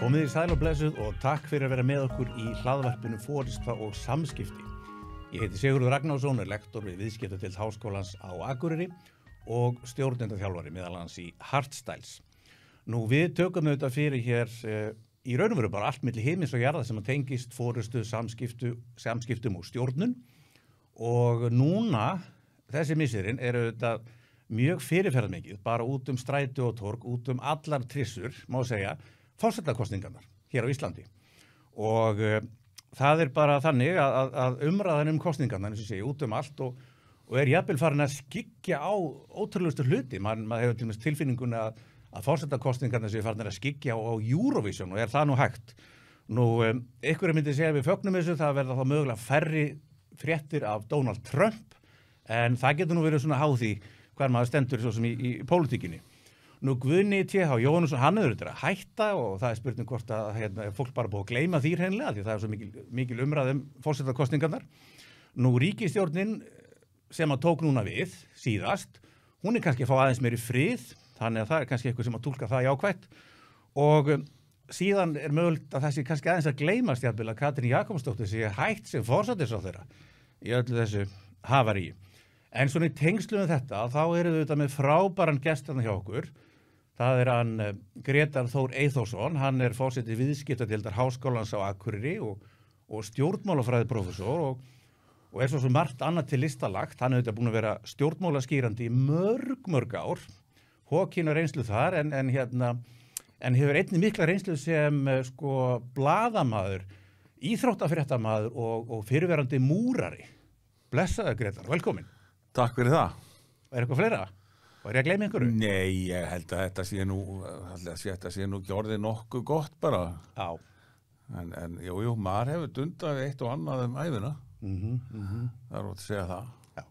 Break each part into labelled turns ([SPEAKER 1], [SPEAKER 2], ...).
[SPEAKER 1] Komið í sæl og blessuð og takk fyrir að vera með okkur í hlaðvarpinu Forysta og samskipti. Ég heiti Sigurður Ragnarsson, lektor við viðskiptadeild Háskólans á Akureyri og stjórnendaþjálfari meðal annars í Heartstyles. Nú við tökum auðvitað fyrir hér í raun og veru bara allt milli himins og jarðar sem að tengist forystu, samskiptum og stjórnun og núna þessi misserinn auðvitað mjög fyrirferðarmikið, bara út stræti og torg, út allar trissur, má segja, forsetakosningarnar hér á Íslandi og það bara þannig að umræðan kosningarnar, eins og segja, út allt og jafnvel farin að skyggja á ótrúlegustu hluti. Maður hefur til dæmis tilfinninguna að forsetakosningarnar séu farin að skyggja á Eurovision og það nú hægt. Nú, einhverjum myndi segja við fögnum þessu, það verða þá mögulega færri fréttir af Donald Trump, en það getur nú verið svona háð því hvar maður stendur svo sem í pólitíkinni. Nú Guðni T.H. Jóhannesson, hann auðvitað að hætta og það spurning hvort að fólk bara búið að gleyma því hreinlega því það er svo mikil umræð forsetakosningarnar. Nú ríkisstjórnin sem að tók núna við síðast, hún kannski að fá aðeins meiri frið, þannig að það kannski eitthvað sem að túlka það jákvætt og síðan mögulegt að það sé kannski aðeins að gleymast jafnvel að Katrín Jakobsdóttir sé hætt sem forsætisráðherra í öllu þessu havaríi. En svona í tengslum þetta, þá eru þau auðvitað með frábæran gestarna hjá okkur. Það hann Grétar Þór Eyþórsson, hann forseti viðskiptadeildar Háskólans á Akureyri og stjórnmálafræðiprófessor og svo margt annað til listalagt. Hann auðvitað búin að vera stjórnmálaskýrandi í mörg ár, hókinu reynslu þar, en hefur einnig mikla reynslu sem blaðamaður, íþróttafréttamaður og fyrirverandi múrari. Blessaður Grétar, velkomin.
[SPEAKER 2] Takk fyrir það.
[SPEAKER 1] Eitthvað fleira? Var ég að gleyma einhverju?
[SPEAKER 2] Nei, ég held að þetta sé nú ekki orðið nokkuð gott bara.
[SPEAKER 1] Já.
[SPEAKER 2] En jú, maður hefur dundað eitt og annað ævina. Það ótt að segja það.
[SPEAKER 1] Já.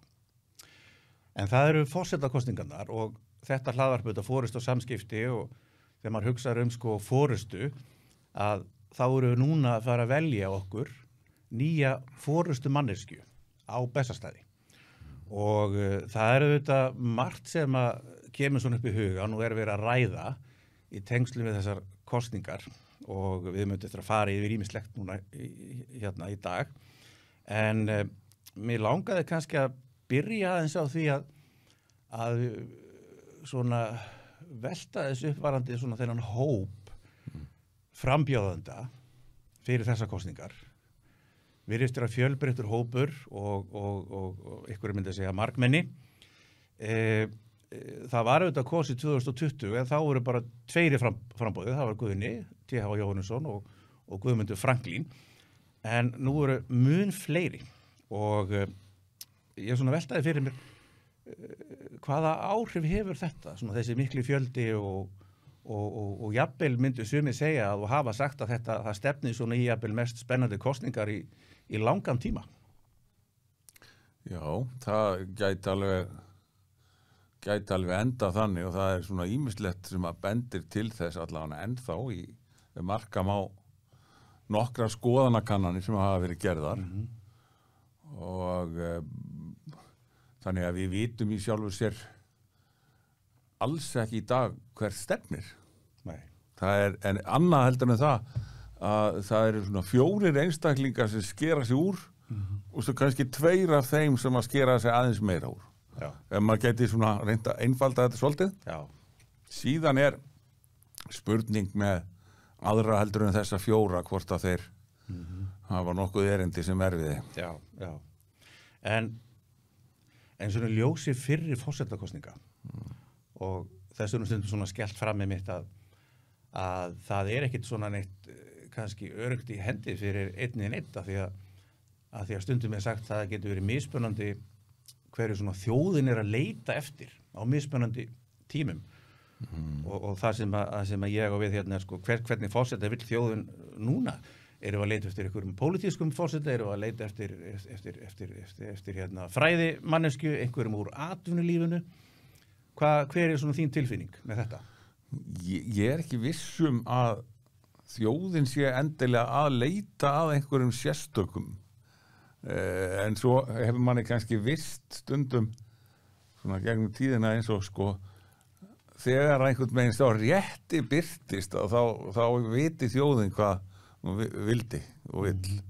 [SPEAKER 1] En það eru forsetakosningarnar og þetta hlaðvarp auðvitað forystu og samskipti og þegar maður hugsar forystu að þá eru við núna að fara að velja okkur nýja forystu manneskju á Bessastaði. Og það auðvitað margt sem að kemur svona upp í huga, nú verið að ræða í tengslum við þessar kosningar og við myndum eftir að fara yfir ýmislegt núna í dag. En mér langaði kannski að byrja aðeins á því að svona velta þessu uppvarandi svona þennan hóp frambjóðanda fyrir þessar kosningar. Virðist vera fjölbreyttur hópur og einhverjum myndi að segja margmenni. Það var auðvitað kosið 2020 en þá voru bara tveiri frambóðið, það var Guðni T.H. Jóhannesson og Guðmundur Franklín. En nú voru mun fleiri og ég svona veltaði fyrir mér hvaða áhrif hefur þetta, svona þessi mikli fjöldi og jafnvel myndu sumir segja og hafa sagt að það stefnir svona í jafnvel mest spennandi kosningar í langan tíma.
[SPEAKER 2] Já, það gæti alveg enda þannig og það er svona ýmislegt sem að bendir til þess allavega ennþá við markam á nokkra skoðanakannanir sem hafa verið gerðar og þannig að við vitum í sjálfur sér alls ekki í dag hver stefnir.
[SPEAKER 1] Nei.
[SPEAKER 2] En annað heldur en það að það eru svona 4 einstaklingar sem skera sig úr og svo kannski 2 af þeim sem að skera sig aðeins meira úr.
[SPEAKER 1] Já.
[SPEAKER 2] Ef maður geti svona reynda einfalda þetta svolítið. Já. Síðan spurning með aðra heldur en þessa 4 hvort að þeir hafa nokkuð erindi sem við þeim.
[SPEAKER 1] Já. En svona ljósi fyrri forsetakosninga og þess stundum svona skellt fram með mitt að það ekkit svona neitt kannski öruggt í hendi fyrir einn af því að stundum sagt það getur verið mismunandi hverju svona þjóðin að leita eftir á mismunandi tímum og það sem að ég og við hvernig forseta vill þjóðin núna erum við að leita eftir einhverjum pólitískum forseta, erum við að leita eftir fræðimannesku, einhverjum úr atvinnulífinu. Hver svona þín tilfinning með þetta?
[SPEAKER 2] Ég ekki vissum að þjóðin sé endilega að leita að einhverjum sérstökum en svo hefur manni kannski vist stundum svona gegnum tíðina eins og þegar einhvern veginn þá rétti birtist þá viti þjóðin hvað hún vildi og vill.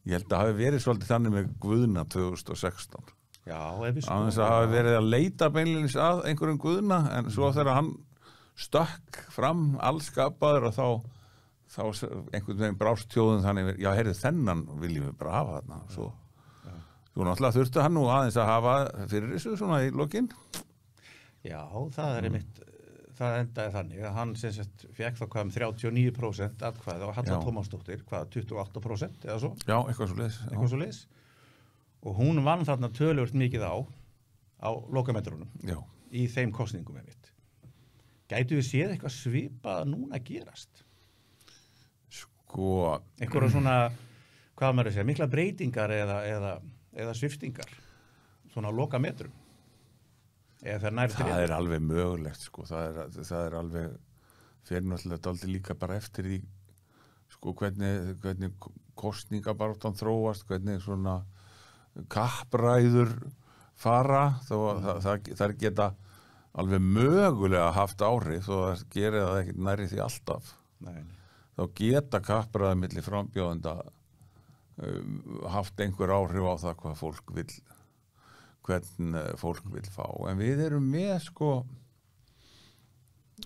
[SPEAKER 2] Ég held að hafi verið svolítið þannig með Guðna 2016.
[SPEAKER 1] Já, ef við
[SPEAKER 2] Aðeins að hafi verið að leita beinlínis að einhverjum Guðna, en svo þegar hann stökk fram allskapaður og þá einhvern veginn brást þjóðin þannig, já, heyrðu, þennan viljum við bara hafa þarna. Svo náttúrulega þurfti hann nú aðeins að hafa fyrir þessu svona í lokin.
[SPEAKER 1] Já, það einmitt, það endaði þannig að hann sem sagt fekk þá hvað 39% atkvæði og Halla Tómasdóttir, hvað 28% eða svo?
[SPEAKER 2] Já, eitthvað svo leiðis.
[SPEAKER 1] Og hún vann þarna töluvert mikið á lokametrunum í þeim kosningum einmitt. Gætu við séð eitthvað svipað núna gerast?
[SPEAKER 2] Sko...
[SPEAKER 1] Einhverja svona, hvað maður að segja, mikla breytingar eða sviftingar, svona lokametrum.
[SPEAKER 2] Það alveg mögulegt, sko. Það er alveg, fyrir náttúrulega dálítið líka bara eftir því, sko, hvernig kosningabaráttan þróast, hvernig svona kappræður fara, það geta alveg mögulega haft áhrif, þó að gera það ekki nærri því alltaf.
[SPEAKER 1] Nei.
[SPEAKER 2] Þá geta kappræður milli frambjóðenda haft einhver áhrif á það hvað fólk vill, hvernig fólk vill fá. En við erum með, sko,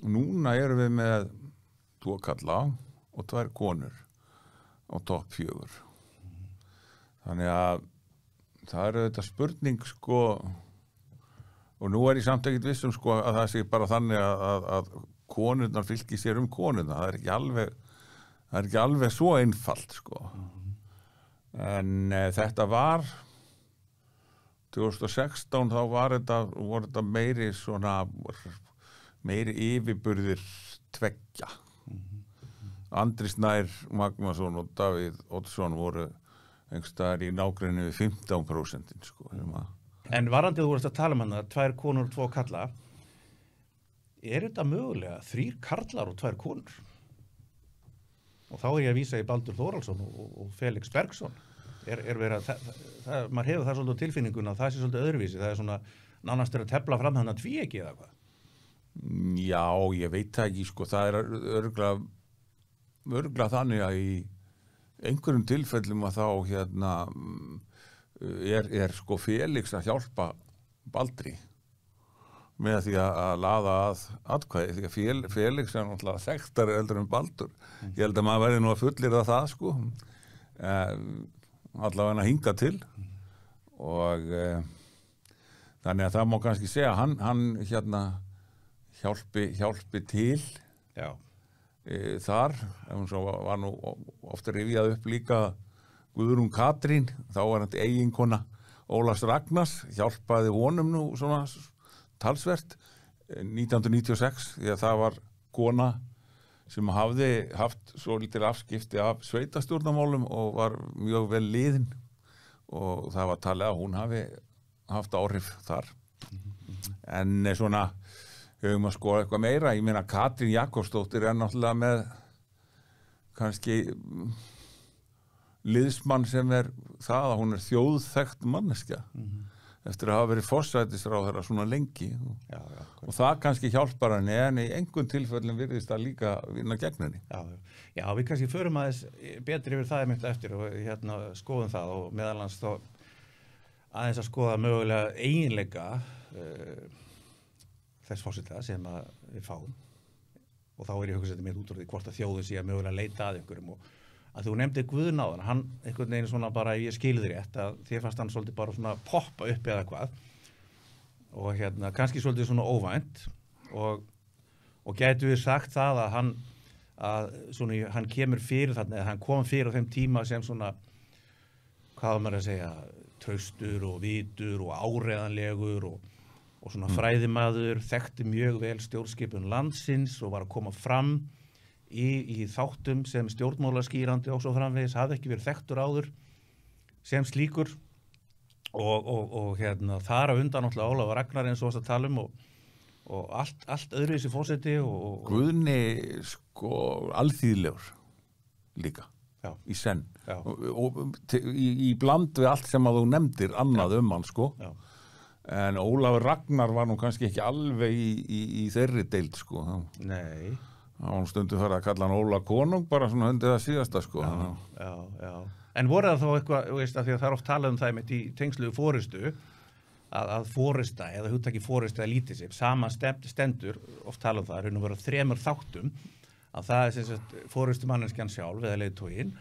[SPEAKER 2] núna erum við með 2 kalla og 2 konur á topp 4. Þannig að það þetta spurning, sko, og nú ég samt ekkert viss sko, að það sé bara þannig að konurnar fylgi sér konurnar. Það er ekki alveg svo einfalt, sko. En þetta var 2016 þá voru þetta meiri yfirburðir tveggja. Andri Snær Magnason og Davíð Oddsson voru einhverstaðar í nágrenni við 15%, sko.
[SPEAKER 1] En varandi þú vorust að tala hana, 2 konur og 2 kalla, þetta mögulega 3 karlar og 2 konur? Og þá ég að vísa í Baldur Þórhallsson og Felix Bergsson. Verið að maður hefur það svolítið tilfinninguna að það sé svolítið öðruvísi, það svona nánast að tefla fram þannig að tvíeggi eða hvað?
[SPEAKER 2] Já, ég veit það ekki, sko, það örugglega þannig að í einhverjum tilfellum að þá sko Felix að hjálpa Baldri með því að laða að atkvæði, því að Felix náttúrulega þekktari heldur en Baldur. Ég held að maður verði nú að fullyrða það, sko, allavega að hinga til og þannig að það má kannski segja hann hjálpi til.
[SPEAKER 1] Já.
[SPEAKER 2] Þar, svo var nú ofta rifjað upp líka Guðrún Katrín, þá var hann eiginkona Ólafs Ragnars, hjálpaði honum nú svona talsvert 1996, því að það var kona sem hafði haft svo lítil afskipti af sveitastjórnarmálum og var mjög vel liðin og það var talið að hún hafi haft áhrif þar. En svona höfum að skoða eitthvað meira. Ég meina Katrín Jakobsdóttir náttúrulega með kannski liðsmann sem það að hún þjóðþekkt manneskja eftir að hafa verið forsætisráðherra svona lengi og það kannski hjálpar henni, en í einhvern tilfellum virðist það líka vinna gegn henni.
[SPEAKER 1] Já, við kannski förum aðeins betri yfir það einmitt eftir og skoðum það og meðalans þá aðeins að skoða mögulega eiginleika þess forseta sem að við fáum og þá ég hugsað mér út úr því hvort að þjóðin sé að mögulega leita að einhverjum og að þú nefndi Guðna áðan, hann einhvern veginn svona bara, ég skilði rétt að þér fannst hann svolítið bara svona poppa upp eða hvað og kannski svolítið svona óvænt og gætu við sagt það að hann kemur fyrir þarna, eða hann kom fyrir á þeim tíma sem svona, hvað maður að segja, traustur og vitur og áreiðanlegur og svona fræðimaður, þekkti mjög vel stjórnskipun landsins og var að koma fram í þáttum sem stjórnmálaskýrandi og svo framvegis, hafði ekki verið þekktur áður sem slíkur og þar á undan náttúrulega Ólafur Ragnar eins og að tala og allt öðruvísi forseti og
[SPEAKER 2] Guðni sko alþýðlegur líka. Já. Í senn og í bland við allt sem að þú nefndir annað hann, sko. Já. En Ólafur Ragnar var nú kannski ekki alveg í þeirri deild, sko.
[SPEAKER 1] Nei.
[SPEAKER 2] Það var nú stundu farið að kalla hann Óla konung, bara svona hundið það síðasta, sko.
[SPEAKER 1] Já. En voru það þá eitthvað, veist, að því að það er oft talað það með í tengslu forystu, að forysta, eða hugtaki forysta eða leadership, saman stendur, oft talað það, raun og veru 3 þáttum, að það er sem sagt forystumanneskjan sjálf, eða leiðtoginn,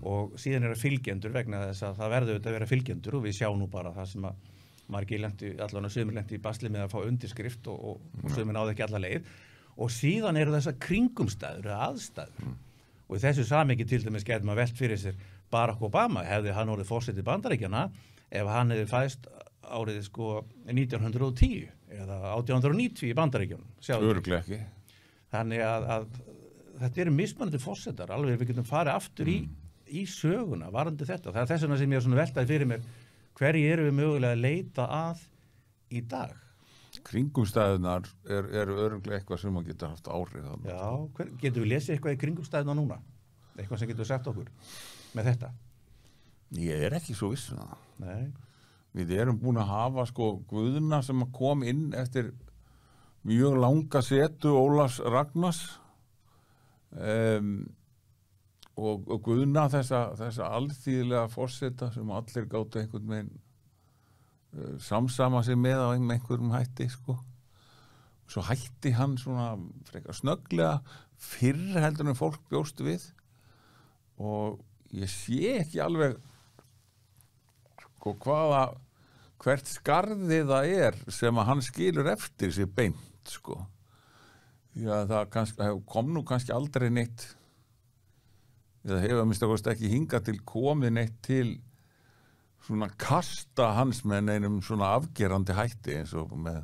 [SPEAKER 1] og síðan er það fylgjendur vegna þess að það verður auðvitað að vera fylgjendur og við sjáum nú bara það sem að margir lendi, allan að sömur lendi í basli með að fá undirskrift og sömur náði ekki alla leið og síðan eru þessar kringumstæður eða aðstæður og í þessu samhengi til dæmis getur maður velt fyrir sér Barack Obama hefði hann orðið forseti Bandaríkjanna ef hann hefði fæðst árið sko 1910 eða 1890 í Bandaríkjunum.
[SPEAKER 2] Örugglega ekki.
[SPEAKER 1] Þannig að þetta eru mismunandi forsetar, alveg við getum farið aftur í söguna varandi þetta. Það er þess vegna sem ég er svona veltaði fyrir mér hverju eru við mögulega að leita að í dag?
[SPEAKER 2] Kringumstæðunar eru örugglega eitthvað sem maður getur haft áhrif á.
[SPEAKER 1] Já, getur við lesið eitthvað í kringumstæðuna núna? Eitthvað sem getur sagt okkur með þetta?
[SPEAKER 2] Ég er ekki svo viss um það.
[SPEAKER 1] Nei.
[SPEAKER 2] Við erum búin að hafa sko Guðna sem kom inn eftir mjög langa setu Ólafs Ragnars og Guðna þessa alþýðlega forseta sem allir gátu einhvern veginn samsama sig með á einhverjum hætti sko. Svo hætti hann svona frekar snögglega fyrr heldur en fólk bjóst við og ég sé ekki alveg sko hvert skarðið það er sem að hann skilur eftir sér beint sko. Já, það kom nú kannski aldrei neitt eða hefur að minnst ekki hingað til komið neitt til svona kasta hans með neinum svona afgerandi hætti eins og með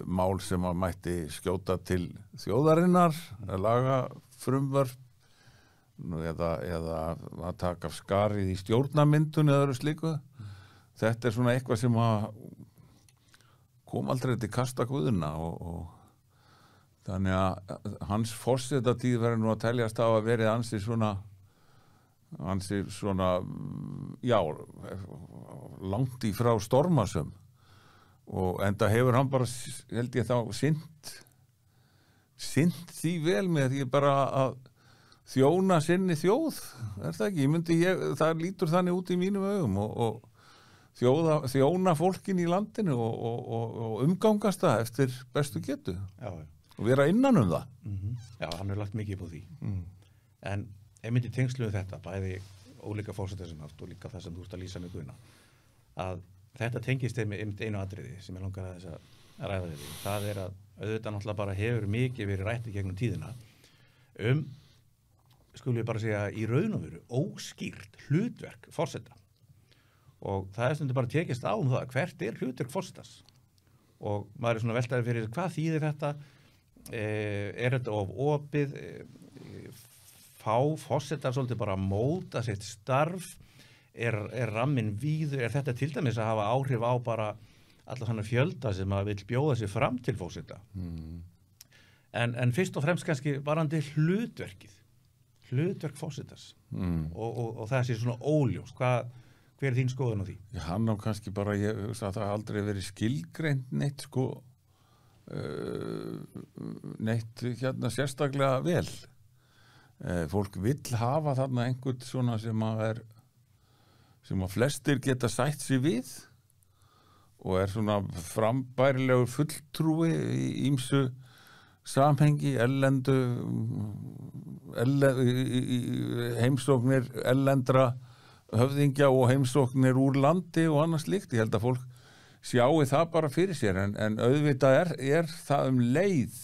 [SPEAKER 2] mál sem að mætti skjóta til þjóðarinnar laga frumvörp eða að taka af skarið í stjórnarmyndun eða öðru slíku. Þetta er svona eitthvað sem að kom aldrei til kasta Guðna og þannig að hans forsetatíð verður nú að teljast á að verið ansi svona já, langt í frá stormasum og enda hefur hann bara held ég þá sinnt því vel með því bara að þjóna sinni þjóð, er það ekki? Það lítur þannig út í mínum augum og þjóna fólkin í landinu og umgangast það eftir bestu getu.
[SPEAKER 1] Já.
[SPEAKER 2] Og vera innan það.
[SPEAKER 1] Já, hann hefur lagt mikið upp á því. En einmitt í tengslu við þetta, bæði ólíka fórsetar sem haft og líka það sem þú ert að lýsa með Guðna, að þetta tengist einmitt einu atriði sem ég langar að þess að ræða við því. Það er að auðvitað náttúrulega bara hefur mikið verið rætt í gegnum tíðina skulum við bara segja í raun og veru óskýrt hlutverk forseta og það er stundum bara tekist á það hvert er hlutverk forsetans og maður er svona veltaði fyrir hvað þýðir þetta er þetta of opið fá forsetar svolítið bara að móta sitt starf er ramminn víður, er þetta til dæmis að hafa áhrif á bara alla þannig fjölda sem að vil bjóða sig fram til forseta en fyrst og fremst kannski varandi hlutverk forsetans og það sé svona óljós hver er þín skoðun á því?
[SPEAKER 2] Já, hann á kannski bara, ég hugsa að það aldrei verið skilgreint neitt sko neitt hérna sérstaklega vel fólk vill hafa þarna einhvern svona sem að flestir geta sætt sig við og er svona frambærilegur fulltrúi í ýmsu samhengi, heimsóknir erlendra höfðingja og heimsóknir úr landi og annað slíkt. Ég held að fólk sjáu það bara fyrir sér en auðvitað er það leið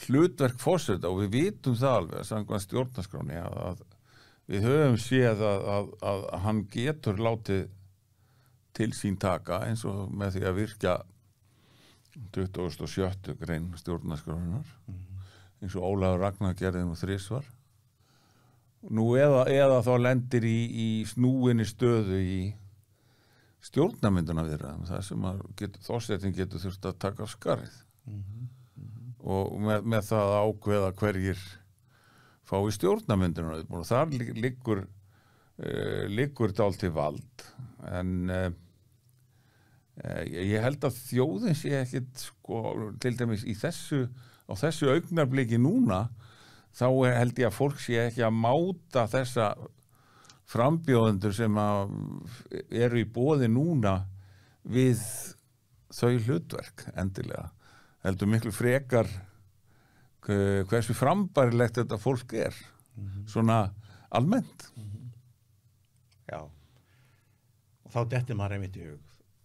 [SPEAKER 2] hlutverk forseta og við vitum það alveg samkvæmt stjórnarskráni að við höfum séð að hann getur látið til sín taka eins og með því að virkja 27. grein stjórnarskrárinnar eins og Ólafur Ragnar gerði nú 3 nú eða þá lendir í snúinni stöðu í stjórnarmynduna viðræðum það sem forsetinn getur þurft að taka af skarið og með það að ákveða hverjir fá í stjórnarmynduna og þar liggur dálítið vald Ég held að þjóðin sé ekkit sko, til dæmis á þessu augnabliki núna, þá held ég að fólk sé ekki að máta þessa frambjóðendur sem eru í boði núna við þau hlutverk endilega. Heldur miklu frekar hversu frambærilegt þetta fólk svona almennt.
[SPEAKER 1] Já. Og þá dettur maður einmitt í hug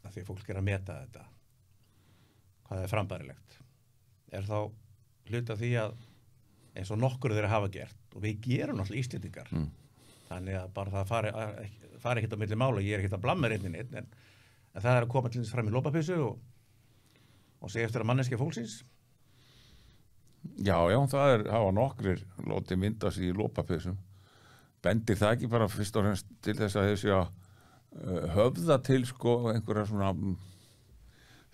[SPEAKER 1] að því fólk að meta þetta. Hvað frambærilegt? Þá hluti af því að eins og nokkur þeirra hafa gert og við gerum náttúrulega Íslendingar. Þannig að bara það fari ekkert á milli mála, ég ekkert að blamma reyndin en það að koma til þess fram í lopapeysu og segja eftir að manneskja fólksins.
[SPEAKER 2] Já, það hafa nokkrir látið mynda sig í lopapeysum. Bendir það ekki bara fyrst og fremst til þess að þessi að höfða til sko einhverja svona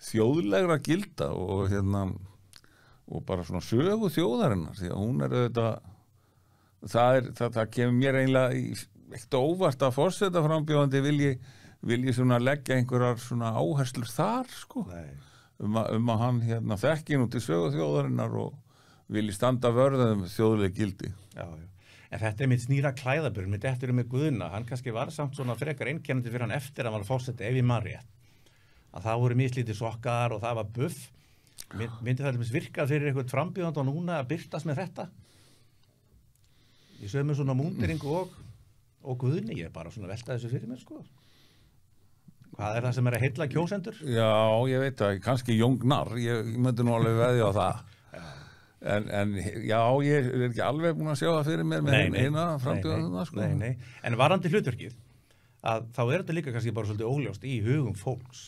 [SPEAKER 2] þjóðlegra gilda og bara svona sögu þjóðarinnar, því að hún auðvitað það kemur mér eiginlega ekkert óvart að forsetaframbjóðandi vilji svona leggja einhverjar svona áherslur þar sko að hann þekki nú til sögu þjóðarinnar og vilji standa vörðum þjóðleg gildi.
[SPEAKER 1] Já. En þetta mitt snýra klæðaburð, mitt eftir með Guðna, hann kannski var samt svona frekar einkennandi fyrir hann eftir að hann var forseti ef ég man rétt. Að það voru mislítið sokkar og það var buff. Myndi það virkað fyrir eitthvað frambjóðandi og núna að birtast með þetta? Í sömu svona múnderingu og Guðni, ég bara svona velta þessu fyrir mér sko. Hvað það sem að heilla kjósendur?
[SPEAKER 2] Já, ég veit það, kannski jóngnar, ég myndi nú alveg veðja á það. En já, ég ekki alveg búin að sjá það fyrir mér með eina frambjóðanda sko.
[SPEAKER 1] Nei. En varandi hlutverkið, að þá þetta líka kannski bara svolítið óljóst í hugum fólks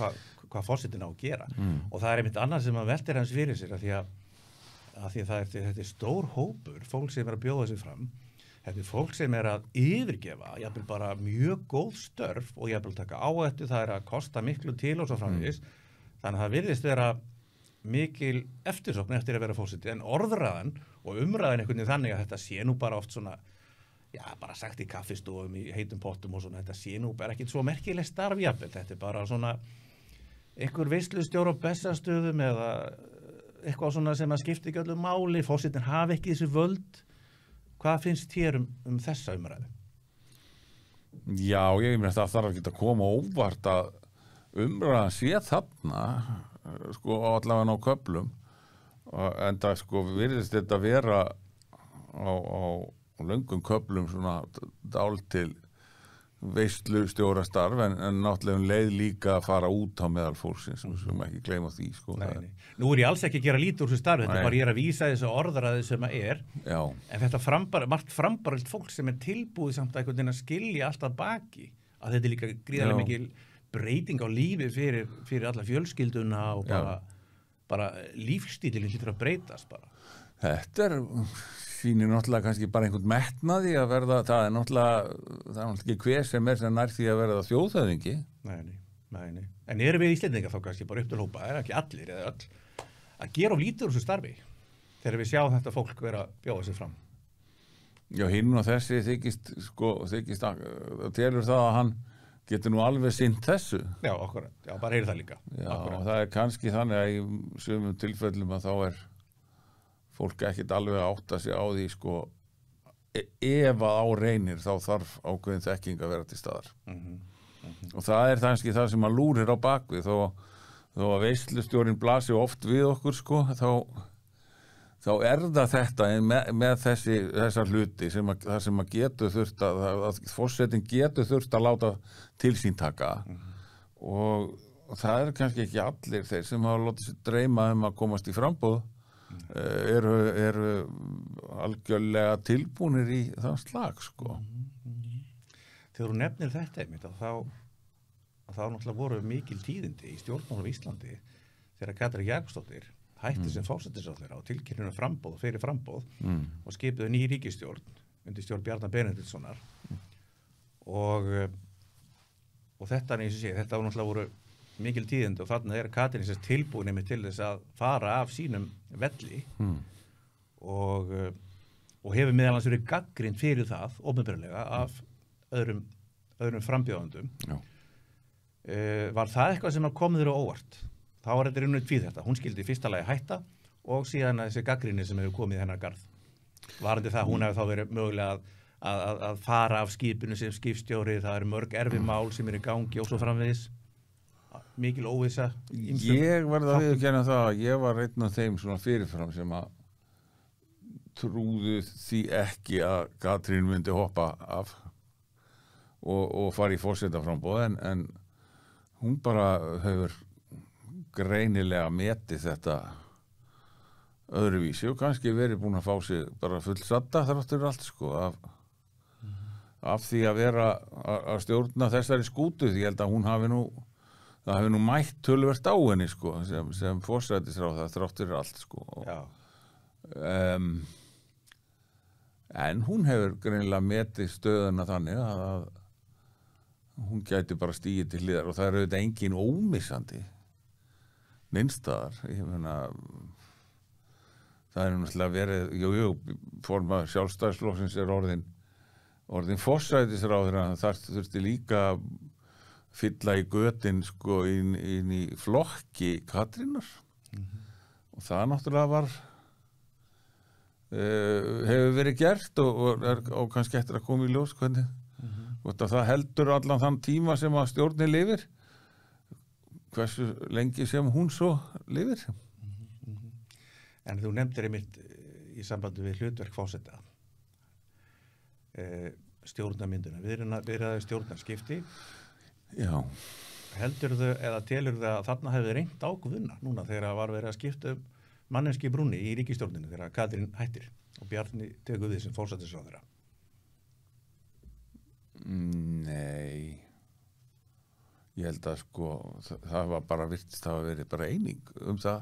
[SPEAKER 1] hvað forsetinn á að gera. Og það einmitt annað sem að veltir hans fyrir sér að því að þetta stór hópur, fólk sem að bjóða sig fram, þetta fólk sem að yfirgefa, jafnvel bara mjög góð störf og jafnvel taka áhættu, það að kosta miklu til og svo framvegis. Þannig að það virðist vera mikil eftirsókn eftir að vera fórseti, en orðræðan og umræðan einhvern veginn þannig að þetta sé nú bara oft svona, bara sagt í kaffistofum, í heitum pottum og svona, þetta sé nú bara ekkert svo merkileg starf jafnvel, þetta bara svona einhver veislustjóri á Bessastöðum eða eitthvað svona sem að skipta ekki öllu máli, fórsetin hafi ekki þessi völd. Hvað finnst þér þessa umræðu?
[SPEAKER 2] Já, ég meina það þarf ekki að koma óvart að umræðan sé þarna sko allavega á köflum en það sko virðist þetta vera á löngum köflum svona dálítil veislustjórastarf en náttúrulega leið líka að fara út á meðal fólksins sem ekki gleyma því sko.
[SPEAKER 1] Nei. Nú ég alls ekki að gera lítið úr þessu starfi, þetta bara ég að vísa þessu orðræði sem að en þetta margt frambarilt fólk sem tilbúið samt að einhvern veginn að skilja alltaf baki að þetta líka gríðarlega mikil breyting á lífi fyrir alla fjölskylduna og bara lífstílinn hlýtur að breytast bara.
[SPEAKER 2] Þetta sýnir náttúrulega kannski bara einhvern metnaði að verða, það er náttúrulega ekki hver sem nær því að verða þjóðhöfðingi.
[SPEAKER 1] Nei. En erum við Íslendingar þá kannski bara upp til hópa, ekki allir eða öll, að gera lítið úr þessu starfi þegar við sjáum þetta fólk vera að bjóða sig fram?
[SPEAKER 2] Já, hinn og þessi þykist telur það að hann getur nú alveg sinnt þessu.
[SPEAKER 1] Já, akkurat. Já, bara heyri það líka.
[SPEAKER 2] Já, og það kannski þannig að í sumum tilfellum að þá fólk ekkert alveg að átta sig á því sko ef að á reynir þá þarf ákveðin þekking að vera til staðar. Og það kannski það sem að lúrir á bakvið þó að veislustjórinn blasi oft við okkur sko þá það þetta með þessar hluti þar sem að getur þurft að forsetinn getur þurft að láta til sín taka og það kannski ekki allir þeir sem hafa látið sér dreyma að komast í framboð eru algjörlega tilbúnir í það slag sko.
[SPEAKER 1] Þegar þú nefnir þetta einmitt þá náttúrulega voru mikil tíðindi í stjórnmálum í Íslandi þegar Katrín Jakobsdóttir hætti sem forsætisráðherra á tilkynninu framboð og fyrir framboð og skipuðu ný ríkisstjórn undir stjórn Bjarna Benediktssonar og þetta eins og sé, þetta voru mikil tíðindi og þarna Katrín tilbúin einmitt til þess að fara af sínum velli og hefur meðal annars verið gagnrýnd fyrir það opinberlega af öðrum frambjóðendum. var það eitthvað sem kom þér á óvart? Þá var þetta rauninu tvíð þetta. Hún skildi í fyrsta lagi hætta og síðan þessi gagnrýni sem hefur komið í hennar garð. Varandi það, hún hefur þá verið mögulega að fara af skipinu sem skipstjóri, það eru mörg erfið mál sem í gangi og svo framvegis. Mikil óvissa.
[SPEAKER 2] Ég verð að viðurkenna það að ég var einn af þeim svona fyrirfram sem að trúðu því ekki að Katrín myndi hoppa af og fara í forsetaframboð en hún bara hefur greinilega metið þetta öðruvísi og kannski verið búin að fá sig bara fullsatta þráttur allt sko af því að vera að stjórna þessari skútu því ég held að hún það hafi nú mætt töluvert á henni sko sem forsætisráðherra þráttur allt sko en hún hefur greinilega metið stöðuna þannig að hún gæti bara stigið til hliðar og það er auðvitað engin ómissandi neinstaðar, ég meina það er náttúrulega verið, formaður Sjálfstæðisflokksins er orðin forsætisráðherra, þar þurfti líka að fylla í götin sko inn í flokki Katrínar og það náttúrulega hefur verið gert og kannski eftir að koma í ljós hvernig og það heldur allan þann tíma sem að stjórnin lifir hversu lengi sem hún svo lifir.
[SPEAKER 1] En þú nefndir einmitt í sambandi við hlutverk forseta stjórnarmynduna. Við erum stjórnarskipti.
[SPEAKER 2] Já.
[SPEAKER 1] Heldurðu eða telurðu að þarna hefði reynt á Guðna núna þegar var verið að skipta manneskju í brúnni í ríkisstjórninu þegar Katrín hættir og Bjarni tekur við sem forsætisráðherra?
[SPEAKER 2] Nei. Ég held að sko það var bara virtist að verið bara eining það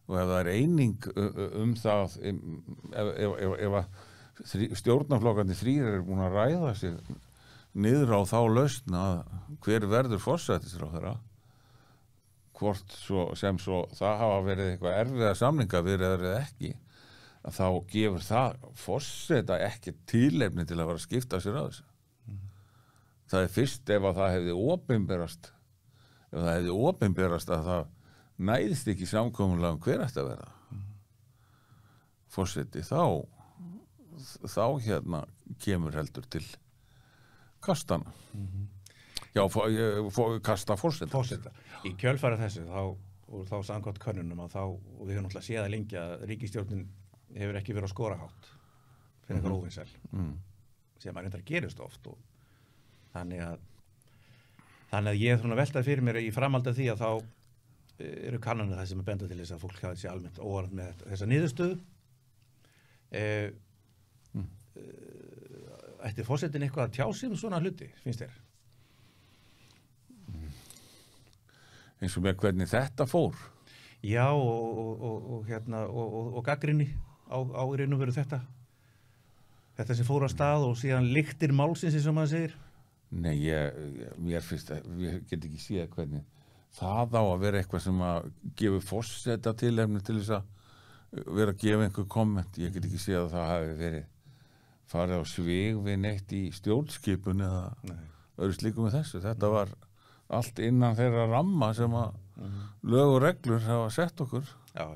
[SPEAKER 2] og ef það er eining það ef að stjórnarflokkarnir þrír eru búin að ræða sig niður á þá lausn að hver verður forsætisráðherra hvort sem það hafa verið eitthvað erfiða samninga verið eða ekki að þá gefur það forseta ekki tilefni til að vera að skipta sér að þessu. Það er fyrst ef að það hefði opinberast að það næðist ekki samkomulag hver ætti að vera forseti þá hérna kemur heldur til kastana kasta forseta
[SPEAKER 1] í kjölfara þessu þá samkvæmt könnunum og við höfum náttúrulega séð að lengi að ríkisstjórnin hefur ekki verið á skorahátt fyrir einhver óvinsæl sem að reyndar gerist oft og þannig að ég er svona veltað fyrir mér í framhaldi af því að þá eru kannanir það sem er benda til þess að fólk hafi sér almennt óvarð með þessa niðurstöðu ætti forsetinn eitthvað að tjá sig svona hluti, finnst þér?
[SPEAKER 2] Eins og með hvernig þetta fór?
[SPEAKER 1] Já, og gagnrýni á í raun og veru þetta sem fór á stað og síðan lyktir málsins eins og maður segir.
[SPEAKER 2] Nei, mér finnst ég get ekki séð hvernig það á að vera eitthvað sem að gefa forseta tilefni til þess að vera að gefa einhver komment. Ég get ekki séð að það hafi verið farið á svig við neitt í stjórnskipun eða öðru slíku með þessu. Þetta var allt innan þeirra ramma sem að lög og reglur hafa sett okkur.
[SPEAKER 1] Já.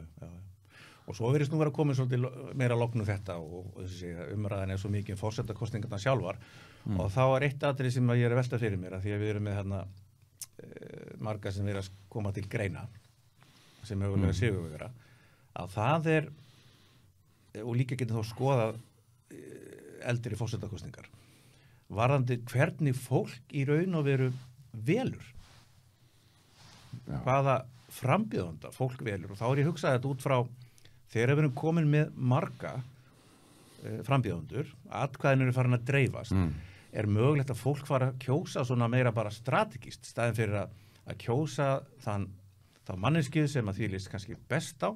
[SPEAKER 1] Og svo verðist nú vera að koma svolítið meira lognu þetta og umræðan er svo mikið forsetakosningarnar sjálfar og þá er eitt atriði sem ég er að velta fyrir mér að því að við erum með þarna marga sem er að koma til greina sem mögulega sigurvegara að það er og líka getur þá skoðað eldri forsetakosningar varðandi hvernig fólk í raun og veru velur hvaða frambjóðanda fólk velur og þá er ég hugsað þetta út frá þegar við erum komin með marga frambjóðendur, atkvæðin eru farin að dreifast, er mögulegt að fólk fara að kjósa svona meira bara strategist, staðin fyrir að kjósa þá manneskið sem að því líst kannski best á,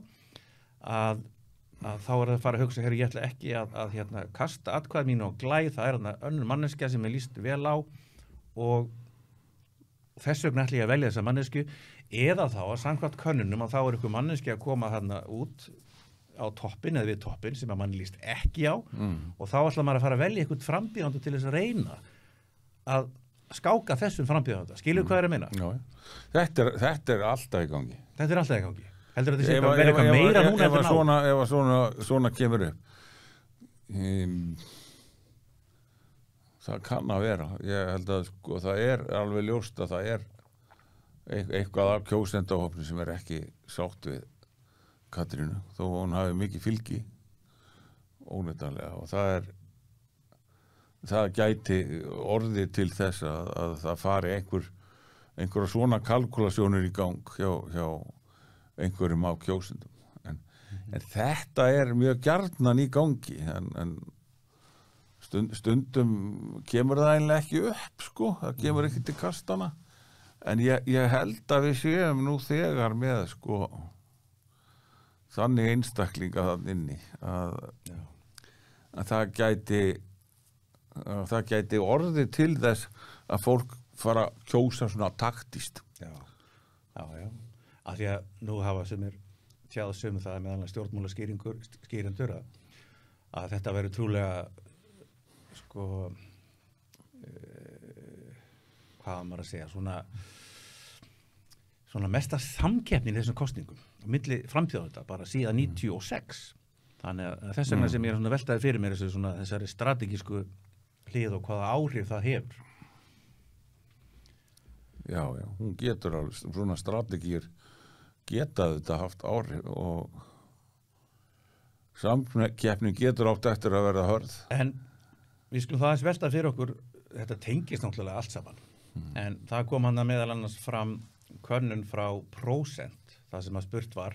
[SPEAKER 1] að þá er það að fara að hugsa, ég ætla ekki að kasta atkvæðin mínu á glæð, það er önnur manneskja sem er líst vel á og þess vegna ætla ég að velja þessa mannesku, eða þá að samkvæmt könnunum að þá er ykkur manneski að koma þarna út á toppin eða við toppin sem að mann líst ekki á og þá ætla maður að fara að velja eitthvað frambjóðandi til þess að reyna að skáka þessum frambjóðanda, skilur hvað er að meina?
[SPEAKER 2] Já. Þetta er alltaf í gangi.
[SPEAKER 1] Þetta er alltaf í gangi. Heldur þetta sé að vera eitthvað meira núna
[SPEAKER 2] ef svona kemur upp, það kann að vera. Ég held að sko, það er alveg ljóst að það er eitthvað af kjósendahópni sem er ekki sátt við Katrínu, þó hún hafi mikið fylgi óneitanlega, og það gæti orðið til þess að það fari einhverja svona kalkulasjónir í gang hjá einhverjum af kjósendum. En þetta er mjög gjarnan í gangi, en stundum kemur það eiginlega ekki upp, sko, það kemur ekki til kastana, en ég held að við séum nú þegar með, sko, þannig einstaklinga þann inni að það gæti orðið til þess að fólk fara að kjósa svona taktist.
[SPEAKER 1] Já. Af því að nú hafa sumir tjáð sumir það með annað stjórnmála skýrendur að þetta verður trúlega sko hvað maður að segja, svona mesta samkeppni í þessum kosningum á milli frambjóðenda bara síðan 96. Þannig að þess vegna sem ég er svona veltaði fyrir mér þessari strategísku hlið og hvaða áhrif það hefur.
[SPEAKER 2] Já, hún getur alveg, svona strategíur geta þetta haft áhrif og samkeppni getur átt eftir að verða hörð.
[SPEAKER 1] En við skulum það aðeins velta fyrir okkur, þetta tengist náttúrulega allt saman. En það kom hann meðal annars fram könnun frá Prósent, það sem að spurt var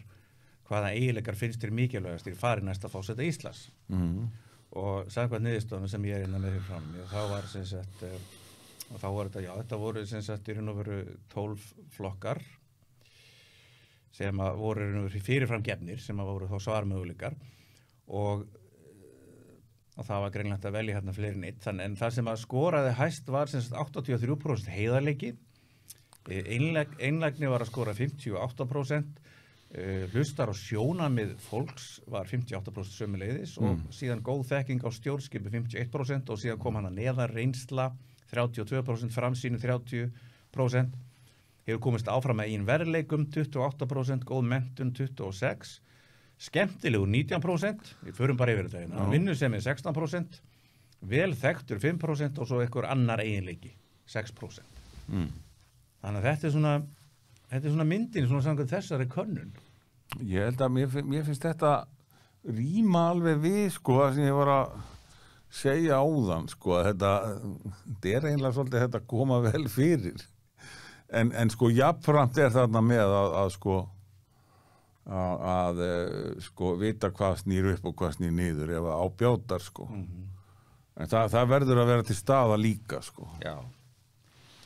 [SPEAKER 1] hvaða eiginleikar finnst þér mikilvægast í fari næsta fórseta Íslands. Og samkvæmt niðurstofunum sem ég er innan með fyrir fram, þá var sem sagt, og þá var þetta voru sem sagt í raun og veru 12 flokkar sem að voru fyrirfram gefnir, sem að voru þá svarmöguleikar og það var greinlegt að velja hérna fleiri en eitt, en það sem að skoraði hæst var sem sagt 83% heiðarleiki, einlægni var að skora 58%, hlustar á sjónamið fólks var 58% sömuleiðis og síðan góð þekking á stjórnskipi 51% og síðan kom hann að neðar reynsla 32%, framsýnu 30%, hefur komist áfram með eigin verðleikum 28%, góð menntun 26%, skemmtilegur 19%, við förum bara yfir þetta, vinnusemi 16%, vel þekktur 5% og svo einhver annar eiginleiki 6%. Þannig að þetta er svona myndin svona samkvæmt þessari könnun.
[SPEAKER 2] Ég held að mér finnst þetta ríma alveg við, sko, það sem ég var að segja áðan, sko, að þetta er eiginlega svolítið þetta koma vel fyrir. En sko, jafnframt er þarna með að vita hvað snýr upp og hvað snýr niður ef á bjátar, sko. En það verður að vera til staða líka, sko. Já.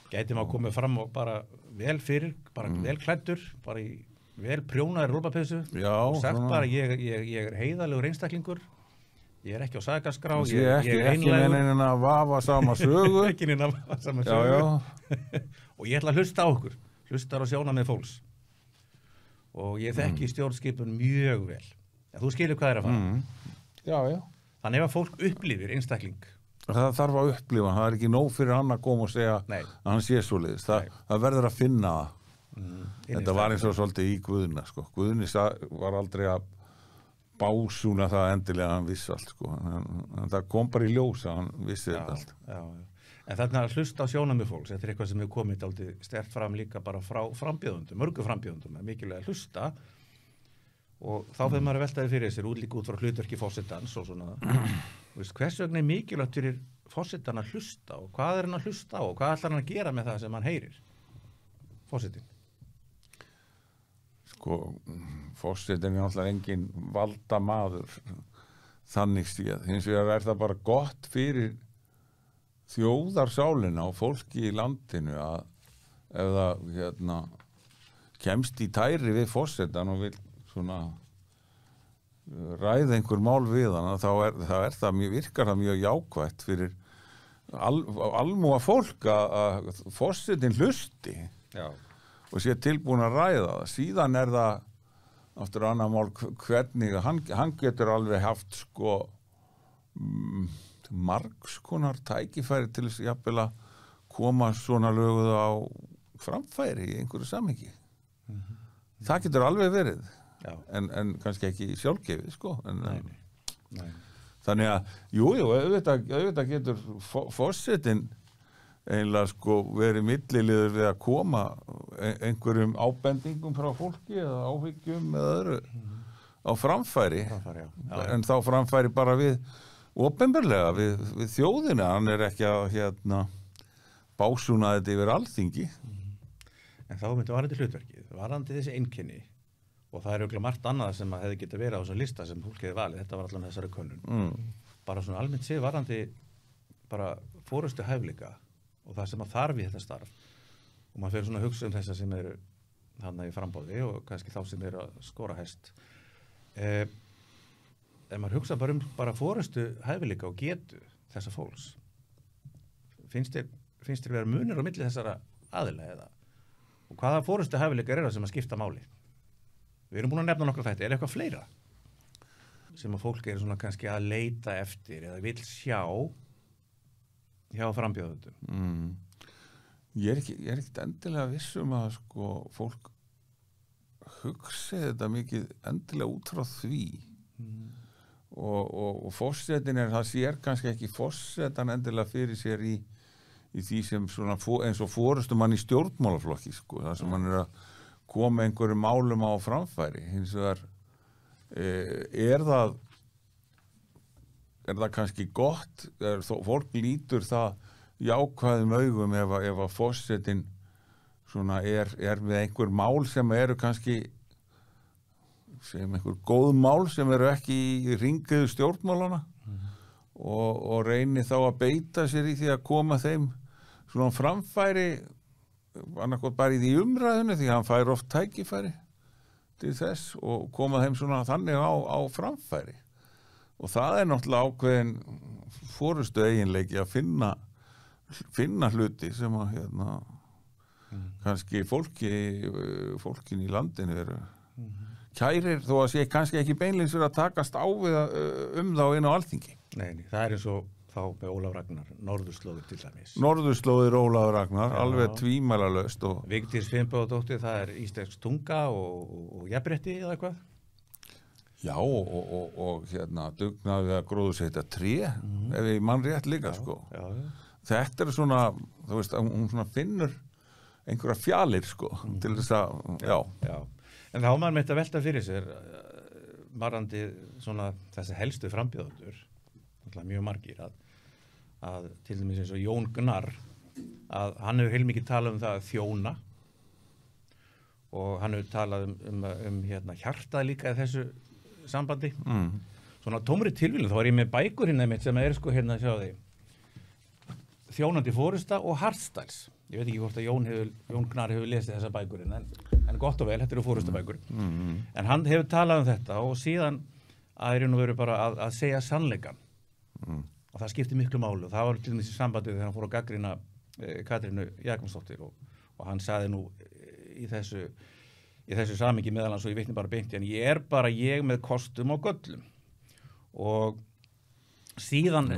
[SPEAKER 1] Gæti maður komið fram og bara vel fyrir, bara vel klæddur, bara í vel prjónaðir rúlpapeysu og sagt bara ég er heiðarlegur einstaklingur, ég er ekki á sakaskrá,
[SPEAKER 2] ég er ekki með neina vafa sama sögu.
[SPEAKER 1] Ekki neina vafa sama sögu. Og ég ætla að hlusta á okkur, hlustar á sjónamið fólks. Og ég þekki stjórnskipun mjög vel. Ja, þú skilur hvað er að fara. Þannig ef að fólk upplifir einstakling.
[SPEAKER 2] Það þarf að upplifa, það er ekki nóg fyrir hann að koma og segja að hann sé svoleiðis. Það verður að finna það. Þetta var eins og svolítið í Guðna, sko. Guðni var aldrei að básúna það endilega að hann vissi allt, sko. En það kom bara í ljós að hann vissi þetta allt.
[SPEAKER 1] En þarna að hlusta á sjónamið fólks, þetta er eitthvað sem hefur komið aldrei sterkt fram líka bara frá frambjóðundum, mörgu frambjóðundum, það er mikilvægt að hlusta og þá fyrir maður að veltaði fyrir sér líka út frá hlutverki forsetans og svona. Hvers vegna er mikilvægt fyrir forsetan að hlusta og hvað er hann að hlusta á og hvað ætlar hann að gera með það sem hann heyrir? Forsetin.
[SPEAKER 2] Sko, forsetin er náttúrulega engin valda maður þannig stíð. Hins vegar er það bara gott fyrir þjóðarsálina og fólki í landinu að ef það kemst í tæri við forsetan og vil svona ræða einhver mál við hann, þá virkar það mjög jákvætt fyrir almúga fólk að forsetin hlusti og sé tilbúin að ræða það. Síðan er það aftur annað mál hvernig hann getur alveg haft sko margs konar tækifæri til þess jafnvel að koma svona löguð á framfæri í einhverju samhengi. Það getur alveg verið, en kannski ekki sjálfgefið, sko.
[SPEAKER 1] Nei.
[SPEAKER 2] Þannig að, jú, auðvitað getur forsetinn eiginlega sko verið milliliður við að koma einhverjum ábendingum frá fólki eða áhyggjum eða öðru á framfæri, en þá framfæri bara við opinberlega, við þjóðina, hann er ekki að básúna þetta yfir alþingi.
[SPEAKER 1] En þá myndi varandi hlutverkið, varandi þessi einkenni, og það er auðvitað margt annað sem að hefði getið verið á þessum lista sem fólk hefði valið, þetta var allan þessari könnun. Bara svona almennt séð varandi bara forystu hæfileika og það sem að þarf í þetta starf. Og maður fyrir svona að hugsa þessa sem eru þarna í frambóði og kannski þá sem eru að skora hæst. Ef maður hugsa bara forystu hæfileika og getu þessa fólks, finnst þér vera munur á milli þessara aðila eða? Og hvaða forystu hæfileikar það sem að skipta máli? Við erum búin að nefna nokkra þætti, er eitthvað fleira sem að fólk er svona kannski að leita eftir eða vill sjá hjá frambjóðendum?
[SPEAKER 2] Ég er ekkert endilega viss að sko fólk hugsi þetta mikið endilega út frá því. Og forsetin það sér kannski ekki forsetan endilega fyrir sér í því sem svona eins og forystumann í stjórnmálaflokki, sko, þar sem hann er að koma einhverjum málum á framfæri. Hins vegar er það kannski gott, fólk lítur það jákvæðum augum ef að forsetinn svona er með einhver mál sem eru kannski sem einhver góð mál sem eru ekki í ringiðu stjórnmálana og reynir þá að beita sér í því að koma þeim svona framfæri annarkot bara í því umræðinu því að hann fær oft tækifæri til þess og koma þeim svona þannig á framfæri og það er náttúrulega ákveðin forystu eiginleiki að finna hluti sem að kannski fólkin í landinu eru kærir þó að sé kannski ekki beinleins verið að takast á við þá inn á Alþingi.
[SPEAKER 1] Nei, það er eins og þá með Ólaf Ragnar, norðurslóðir til dæmis.
[SPEAKER 2] Norðurslóðir Ólaf Ragnar, alveg tvímælalaust.
[SPEAKER 1] Vigdís Finnbogadóttir, það er íslensk tunga og jafnrétti eða eitthvað?
[SPEAKER 2] Já, og dugnaði að gróðursetja tré, ef ég mann rétt líka, sko.
[SPEAKER 1] Já.
[SPEAKER 2] Þetta er svona, þú veist, hún svona finnur einhverja fjalir, sko, til þess að,
[SPEAKER 1] Já. En þá maður mitt að velta fyrir sér varandi svona þessi helstu frambjóðendur, mjög margir, að til dæmis eins og Jón Gnarr, að hann hefur heilmikið talað það að þjóna og hann hefur talað um hjartað líka í þessu sambandi. Svona tómri tilvílun, þá er ég með bækur mitt sem er sko sjáðu þjónandi forysta og Hardstyles. Ég veit ekki hvort að Jón Gnarr hefur lesið þessa bækur en gott og vel, þetta eru forystabækur. En hann hefur talað þetta og síðan að veru bara að segja sannleikann. Og það skiptir miklu máli og það var til dæmis í sambandi þegar hann fór að gagnrýna Katrínu Jakobsdóttir og hann sagði nú í þessu samhengi meðal hans og ég vitni bara beint en ég er bara ég með kostum og göllum og síðan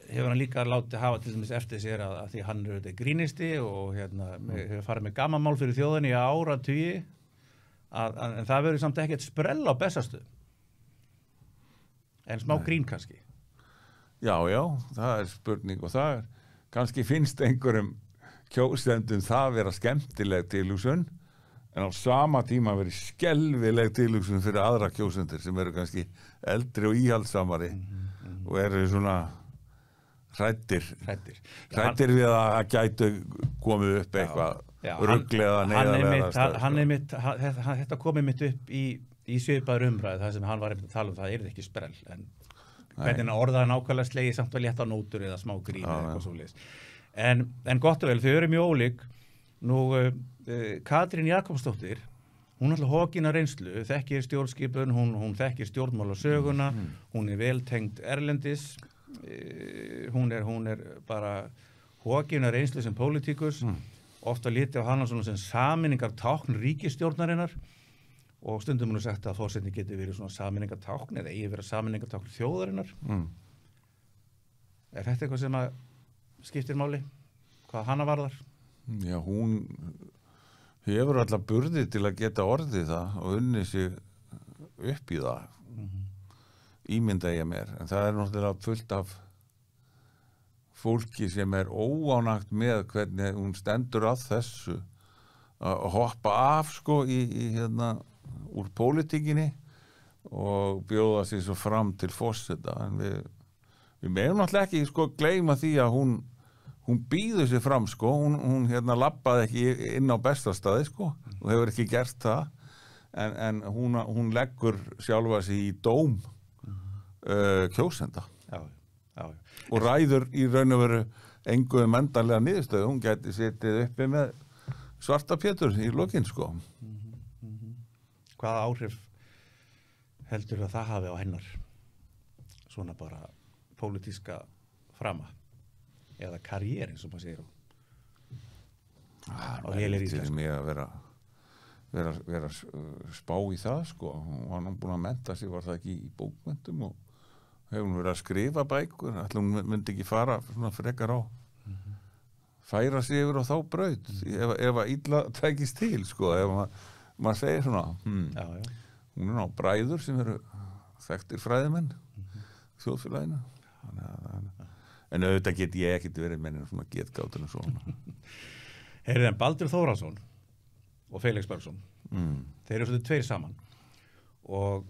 [SPEAKER 1] hefur hann líka látið hafa til dæmis eftir sér að því hann er grínisti og hefur farið með gamanmál fyrir þjóðinni í áratugi en það verður samt ekkert sprell á Bessastöðum en smá grín kannski.
[SPEAKER 2] Já, það er spurning og það kannski finnst einhverjum kjósendum það vera skemmtileg tilhugsun en á sama tíma verið skelfileg tilhugsun fyrir aðra kjósendur sem eru kannski eldri og íhaldsamari og eru svona hræddir við að gætu komið upp eitthvað rugglega neyðarlega
[SPEAKER 1] þetta komið mitt upp í svipaður umræðu það sem hann var að tala það er ekki sprell en hvernig hann orðaði nákvæmlega slegi samt að létta á nótur eða smá grín eða eitthvað svoleiðis en gott og vel, þau eru mjög ólík nú Katrín Jakobsdóttir hún alltaf hókina reynslu, þekkir stjórnskipun hún þekkir stjórnmálasöguna hún er vel tengd erlendis hún er bara hókina reynslu sem pólitíkus ofta litið á hana svona sem sameiningar tákn ríkisstjórnarinnar og stundum hún sagt að forsetning geti verið svona sameiningar tákn eða eigi verið sameiningar tákn þjóðarinnar Er þetta eitthvað sem að skiptir máli, hvað hana varðar?
[SPEAKER 2] Já, hún hefur alla burði til að geta orðið það og unni sig upp í það. Ímynda ég mér, en það náttúrulega fullt af fólki sem óánægt með hvernig hún stendur að þessu að hoppa af sko í úr pólitíkinni og bjóða sig svo fram til forseta, en við megum náttúrulega ekki sko gleyma því að hún býður sig fram sko, hún labbaði ekki inn á bestastaði sko og hefur ekki gert það, en hún leggur sjálfa sig í dóm kjósenda og ræður í raun og veru engu endanlega niðurstöðu. Hún gæti setið uppi með svarta pétur í lokin sko.
[SPEAKER 1] Hvaða áhrif heldur að það hafi á hennar svona bara pólitíska frama eða karriérin sem maður segir á lélegri íslensku?
[SPEAKER 2] Til mig að vera spá í það sko. Hún var nú búin að mennta sig, var það ekki í bókmenntum og hefur hún verið að skrifa bækur, ætli hún myndi ekki fara svona frekar á færa sig yfir á þá braut ef að illa tækist til sko, ef maður segir svona hún á bræður sem eru þekktir fræðimenn þjóðfélaginu en auðvitað get ég ekkert verið með svona getgátur og svona.
[SPEAKER 1] Heyrðu, en Baldur Þórhallsson og Felix Bergsson þeir eru svolítið tveir saman og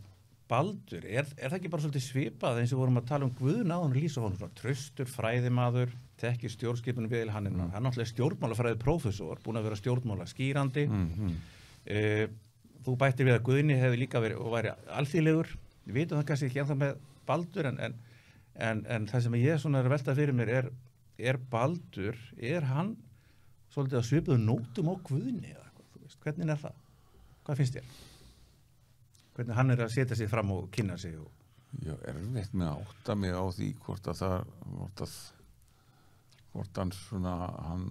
[SPEAKER 1] Baldur, er það ekki bara svolítið svipað eins og vorum að tala Guðna áðan og lýsa honum svona traustur fræðimaður, þekkir stjórnskipunum vel, hann náttúrulega stjórnmálafræði prófessor, búin að vera stjórnmála skýrandi. Þú bættir við að Guðni hefði líka verið og væri alþýðlegur, við vitum það kannski ekki ennþá með Baldur en það sem ég svona er að velta fyrir mér er Baldur, hann svolítið að svipuðu nótum á Guðni eða eitthvað, þú veist, hvernig er það? Hvað finnst þér? Hvernig hann er að setja sig fram og kynna sig og...
[SPEAKER 2] Já, erfitt með að átta mig á því hvort hann svona hann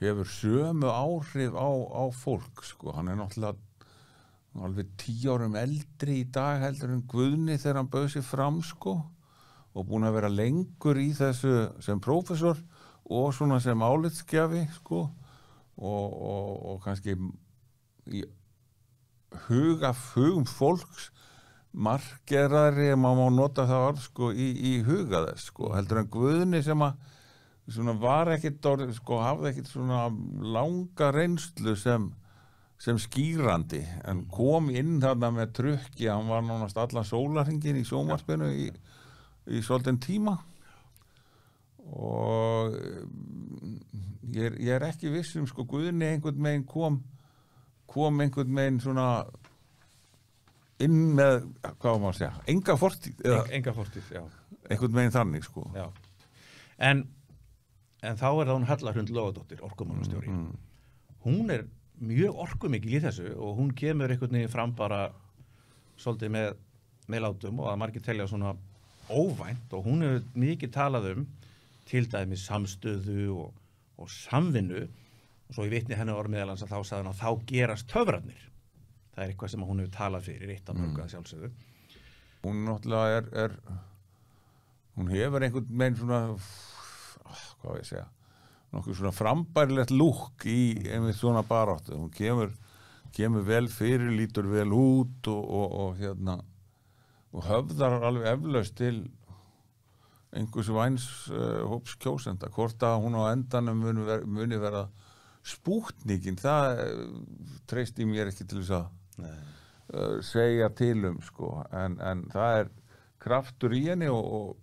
[SPEAKER 2] hefur sömu áhrif á fólk sko, hann náttúrulega alveg 10 árum eldri í dag heldur en Guðni þegar hann bauð sig fram sko og búin að vera lengur í þessu sem prófessor og svona sem álitsgjafi sko og kannski í hugum fólks margerari, maður má nota það orð sko í huga þess sko, heldur en Guðni sem að svona var ekkit orð sko, hafði ekkit svona langa reynslu sem skýrandi en kom inn þarna með trukki, hann var nánast allan sólarhringinn í sjónvarpinu í svolítinn tíma og ég er ekki viss sko Guðni einhvern veginn kom einhvern veginn svona inn með, hvað var maður að segja, enga fortíð.
[SPEAKER 1] Enga fortíð, já.
[SPEAKER 2] Einhvern veginn þannig, sko.
[SPEAKER 1] Já. En þá er það hún Halla Hrund Logadóttir, orkumálastjóri. Hún er mjög orkumikil í þessu og hún kemur einhvern veginn fram bara svolítið með látum og að margir telja svona óvænt og hún hefur mikið talað til dæmis samstöðu og samvinnu og svo í vitni henni orð meðalans að þá sagði hann að þá gerast töfrarnir. Það er eitthvað sem hún hefur talað fyrir eitt af mörgu að sjálfsögðu.
[SPEAKER 2] Hún náttúrulega hún hefur einhvern veginn svona, hvað ég segja, nokkuð svona frambærilegt lúk í einmitt svona baráttu. Hún kemur vel fyrir, lítur vel út og höfðar alveg eflaust til einhvers væns hóps kjósenda. Hvort að hún á endanum muni vera Spútnikinn, það treysti mér ekki til þess að segja til sko, en það er kraftur í henni og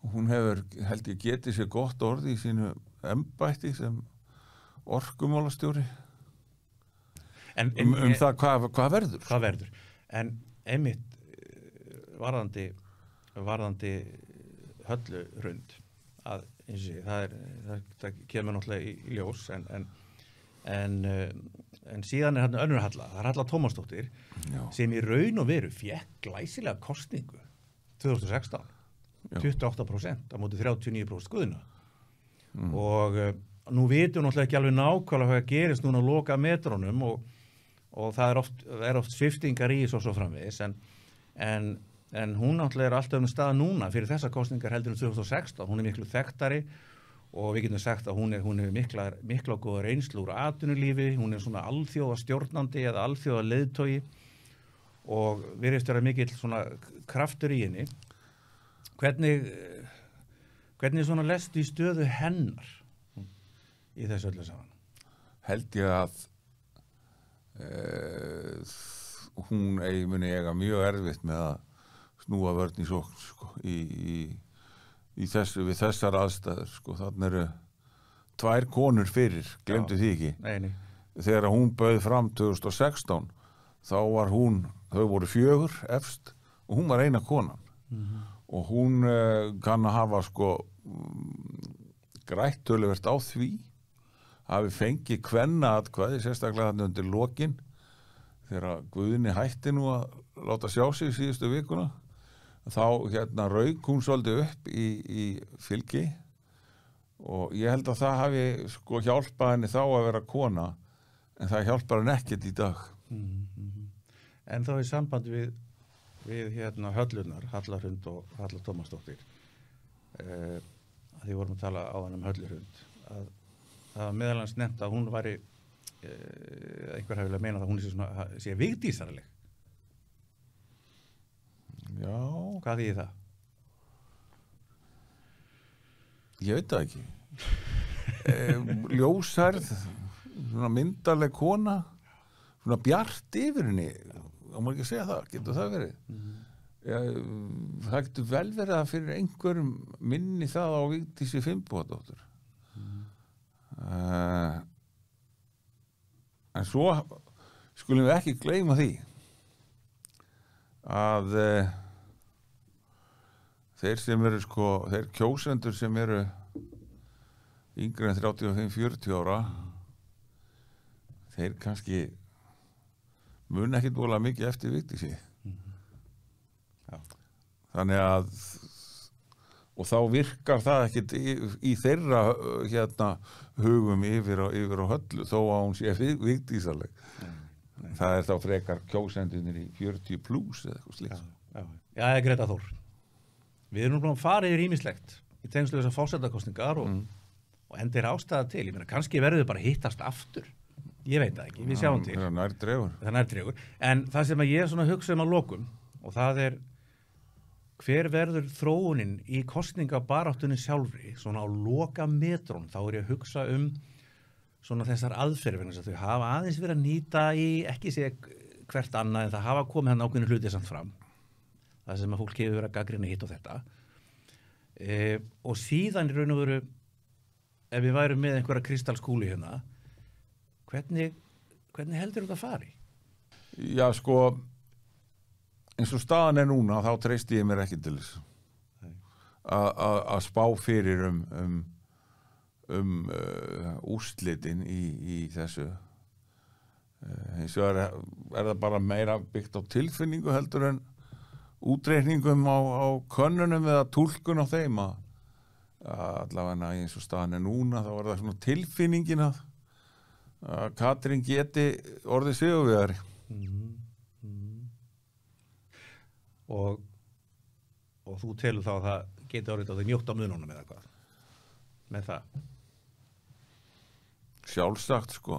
[SPEAKER 2] hún hefur, held ég, getið sér gott orð í sínu embætti sem orkumálastjóri það hvað verður.
[SPEAKER 1] Hvað verður. En einmitt varðandi Höllu Hrund að það kemur náttúrulega í ljós en síðan er hérna önnur Halla, það er Halla Tómasdóttir sem í raun og veru fékk glæsilega kosningu 2016 28% á móti 39% Guðna og nú vitum náttúrulega ekki alveg nákvæmlega hvað gerist núna á loka metrónum og það er oft sviftingar í svo framvegis en en hún náttúrulega alltaf stað núna fyrir þessar kosningar heldur 2016, hún miklu þekktari og við getum sagt að hún er mikla góða reynslu úr atvinnulífi, hún svona alþjóða stjórnandi eða alþjóða leiðtogi og virðist vera mikill svona kraftur í henni. Hvernig svona lestu í stöðu hennar í þessu öllu saman?
[SPEAKER 2] Held ég að hún muni eiga mjög erfitt með að snúa vörn í sókn sko, við þessar aðstæður sko. Þannig eru 2 konur fyrir, glemdu því ekki.
[SPEAKER 1] Nei. Þegar
[SPEAKER 2] hún bauð fram 2016 þá var þau voru 4 efst og hún var eina konan og hún kann að hafa sko grætt töluvert á því, hafi fengið kvennaatkvæði sérstaklega þarna undir lokin þegar Guðni hætti nú að láta sjá sig síðustu vikuna. Þá rauk hún svolítið upp í fylgi og ég held að það hafi sko hjálpað henni þá að vera kona en það hjálpar henni ekkert í dag.
[SPEAKER 1] En þá í samband við Höllunar, Halla Hrund og Halla Tómasdóttir, að því vorum að tala á hann Höllu Hrund, að það var meðal annars nefnt að hún væri, einhver hafi viljað meina að hún sé Vigdísarleg.
[SPEAKER 2] Já.
[SPEAKER 1] Hvað þýðir það?
[SPEAKER 2] Ég veit það ekki. Ljósærð, svona myndarleg kona, svona bjart yfir henni, þá má ekki segja það, getur það verið? Það getur vel verið að fyrir einhverjum minni það á Vigdísi Finnbogadóttur. En svo skulum við ekki gleyma því að þeir kjósendur sem eru yngri en 35-40 ára þeir kannski mun ekkert voðalega mikið eftir Vigdísi. Þannig að og þá virkar það ekkert í þeirra hugum yfir á Höllu þó að hún sé Vigdísarleg. Það þá frekar kjósendunir í 40 plus eða eitthvað slíkt.
[SPEAKER 1] Já, Greta Þór. Við erum búin að fara yfir ýmislegt í tengslu þessar forsetakosningar og endir ástæða til. Ég meina, kannski verður bara hittast aftur. Ég veit það ekki, við sjáum til.
[SPEAKER 2] Það er nærtregur.
[SPEAKER 1] Það er nærtregur. En það sem að ég hugsa að lokum, og það er hver verður þróunin í kosningabaráttunni sjálfri, svona á loka metrón, þá er ég að hugsa svona þessar aðferðir þess að þau hafa aðeins verið að nýta í, ekki segja hvert annað, en það hafa komið hann ákveðinu hluti samt fram. Það sem að fólk hefur verið að gagnrýna hitt og þetta. Og síðan í raun og veru, ef við værum með einhverja kristalskúli hérna, hvernig heldur þetta að fari?
[SPEAKER 2] Já, sko, eins og staðan er núna, þá treysti ég mér ekki til þess að spá fyrir úrslitin í þessu. Hins vegar er það bara meira byggt á tilfinningu heldur en útreikningum á könnunum eða túlkun á þeim að allavega eins og staðan er núna, þá er það svona tilfinningin að Katrín geti orðið sigurvegari.
[SPEAKER 1] Og þú telur þá að það geti orðið á því mjótt á mununum eða hvað með það?
[SPEAKER 2] Sjálfsagt sko.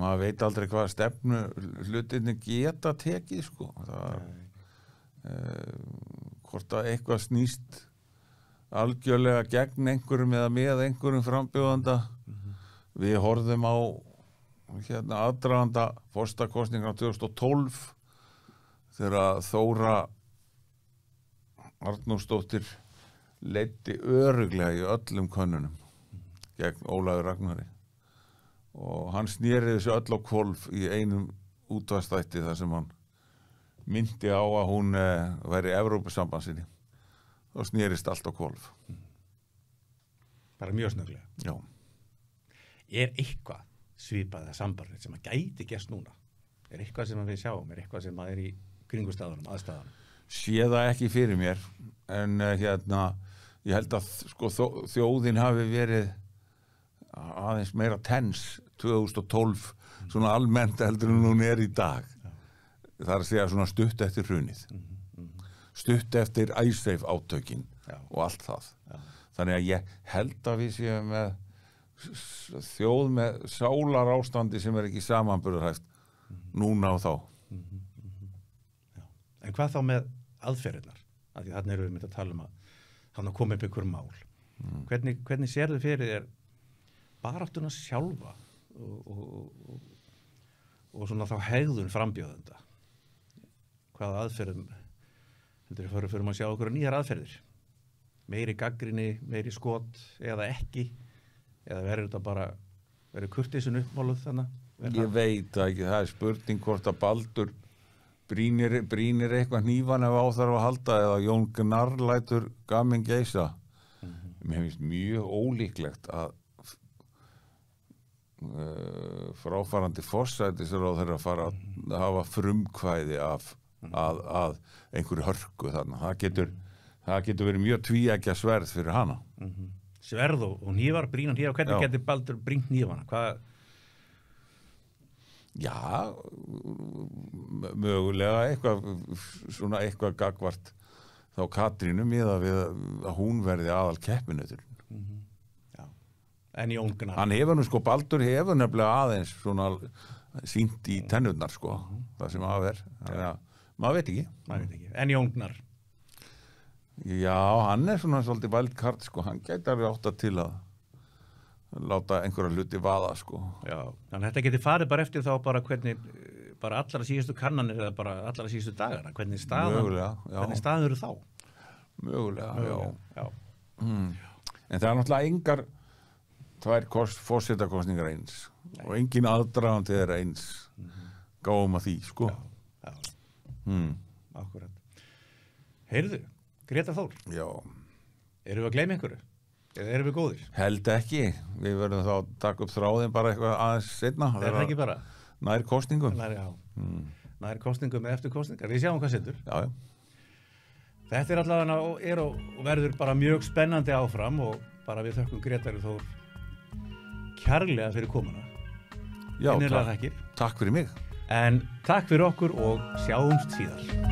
[SPEAKER 2] Maður veit aldrei hvað stefnu hlutinni geta tekið sko. Hvort að eitthvað snýst algjörlega gegn einhverjum eða með einhverjum frambjóðanda. Við horfðum á aðdraganda forsetakosningar 2012 þegar Þóra Arnórsdóttir leiddi örugglega í öllum könnunum gegn Ólafi Ragnari og hann sneri þessu öll á hvolf í einum útvarpsþætti þar sem hann myndi á að hún væri Evrópusambandsinni. Þá snerist allt á hvolf.
[SPEAKER 1] Bara mjög snögglega.
[SPEAKER 2] Já.
[SPEAKER 1] Er eitthvað svipað eða sambarlegt sem að gæti gerst núna? Er eitthvað sem við sjáum? Er eitthvað sem að er í kringumstæðunum, aðstæðunum?
[SPEAKER 2] Sé það ekki fyrir mér, en ég held að sko, þjóðin hafi verið aðeins meira tens 2012, svona almennt heldur en hún er í dag. það að segja svona stutt eftir hrunið, stutt eftir Icesave átökin og allt það. Þannig að ég held að við séum með þjóð með sálarástandi sem ekki samanburðarhæft núna og þá.
[SPEAKER 1] En hvað þá með aðferðirnar? Af því þarna erum við myndið að tala að þarna kom upp ykkur mál. Hvernig sérðu fyrir þér baráttuna sjálfa og svona þá hegðun frambjóðenda? Hvaða aðferðum heldur við fyrir að sjá okkur nýjar aðferðir? Meiri gagnrýni, meiri skot eða ekki? Eða verður þetta bara kurteisun uppmáluð þannig?
[SPEAKER 2] Ég veit ekki, það spurning hvort að Baldur brýnir eitthvað hnífan ef á þarf að halda eða Jón Gnarr lætur gamin geisa. Mér finnst mjög ólíklegt að fráfarandi forsætisráðherra fara að hafa frumkvæði að einhverju hörku þarna. Það getur verið mjög tvíeggja sverð fyrir hana.
[SPEAKER 1] Sverð og hnífar, brýna hnífar. Hvernig getur Baldur brýnt hnífana? Hvað?
[SPEAKER 2] Já, mögulega eitthvað gagvart þá Katrínu miðað við að hún verði aðal keppinautur.
[SPEAKER 1] Já. En Jón Gnarr.
[SPEAKER 2] Hann hefur nú Baldur hefur nefnilega aðeins svona sýnt í tennurnar það sem að ver. Þannig að maður veit ekki.
[SPEAKER 1] En Jón Gnarr.
[SPEAKER 2] Já, hann svona svolítið wildcard hann gæti alveg átt til að láta einhverja hluti vaða
[SPEAKER 1] Já, þannig að þetta geti farið bara eftir þá bara hvernig bara allra síðustu kannanir eða bara allra síðustu dagana, hvernig staðan eru þá?
[SPEAKER 2] Mögulega, já. En það er náttúrulega engar tvær forsetakosningar eins og engin aðdragandi er eins gáum að því,
[SPEAKER 1] Já. Akkurat. Heyrðu, Grétar Þór.
[SPEAKER 2] Já.
[SPEAKER 1] Erum við að gleyma einhverju? Eða erum við góðir?
[SPEAKER 2] Held ekki. Við verðum þá að taka upp þráðin bara eitthvað aðeins seinna.
[SPEAKER 1] Það er ekki bara?
[SPEAKER 2] Nær kosningum.
[SPEAKER 1] Nær kosningum með eftir kosningar. Við sjáum hvað setur.
[SPEAKER 2] Já.
[SPEAKER 1] Þetta er allavega og verður bara mjög spennandi áfram og bara við þökkum Grétari Þór kærlega fyrir komuna.
[SPEAKER 2] Já,
[SPEAKER 1] Innilega þakkir.
[SPEAKER 2] Takk fyrir mig.
[SPEAKER 1] En takk fyrir okkur og sjáumst síðar.